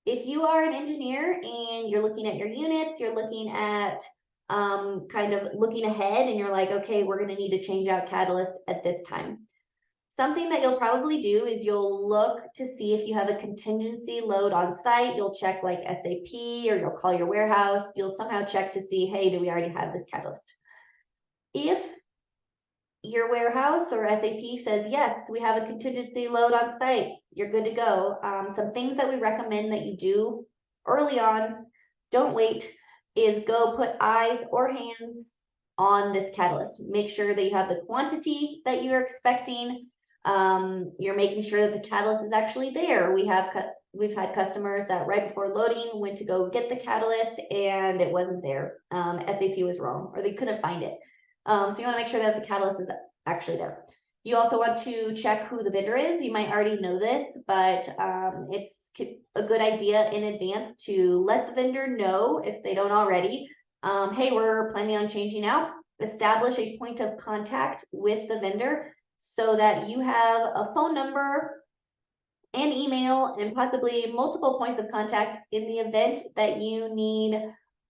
If you are an engineer and you're looking at your units, you're looking at kind of looking ahead and you're like, okay, we're going to need to change out catalyst at this time. Something that you'll probably do is you'll look to see if you have a contingency load on site. You'll check like SAP or you'll call your warehouse. You'll somehow check to see, hey, do we already have this catalyst? If your warehouse or SAP says, yes, we have a contingency load on site, you're good to go. Some things that we recommend that you do early on, don't wait, is go put eyes or hands on this catalyst. Make sure that you have the quantity that you're expecting. You're making sure that the catalyst is actually there. We've had customers that right before loading went to go get the catalyst and it wasn't there. SAP was wrong or they couldn't find it. So you want to make sure that the catalyst is actually there. You also want to check who the vendor is. You might already know this, but it's a good idea in advance to let the vendor know if they don't already. Hey, we're planning on changing out. Establish a point of contact with the vendor so that you have a phone number and email and possibly multiple points of contact in the event that you need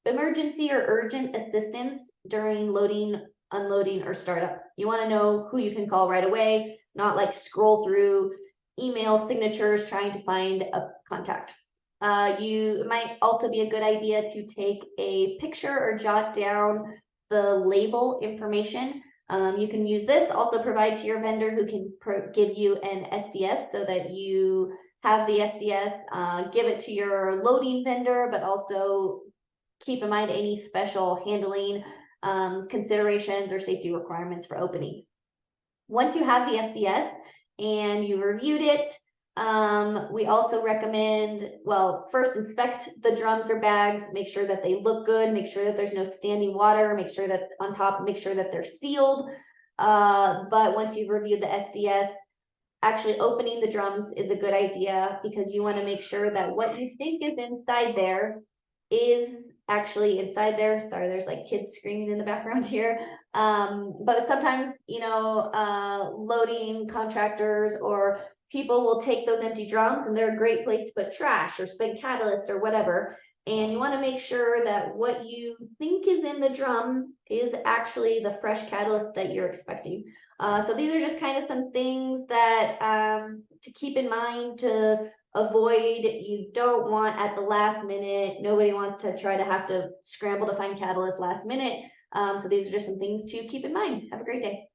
emergency or urgent assistance during loading, unloading, or startup. You want to know who you can call right away, not like scroll through email signatures trying to find a contact. It might also be a good idea to take a picture or jot down the label information. You can use this, also provide to your vendor who can give you an SDS so that you have the SDS, give it to your loading vendor, but also keep in mind any special handling considerations or safety requirements for opening. Once you have the SDS and you reviewed it, we also recommend, well, first inspect the drums or bags, make sure that they look good, make sure that there's no standing water, make sure that on top, make sure that they're sealed. But once you've reviewed the SDS, actually opening the drums is a good idea because you want to make sure that what you think is inside there is actually inside there. Sorry, there's like kids screaming in the background here. But sometimes, loading contractors or people will take those empty drums and they're a great place to put trash or spent catalyst or whatever. And you want to make sure that what you think is in the drum is actually the fresh catalyst that you're expecting. So these are just kind of some things that to keep in mind to avoid. You don't want at the last minute, nobody wants to try to have to scramble to find catalyst last minute. So these are just some things to keep in mind. Have a great day.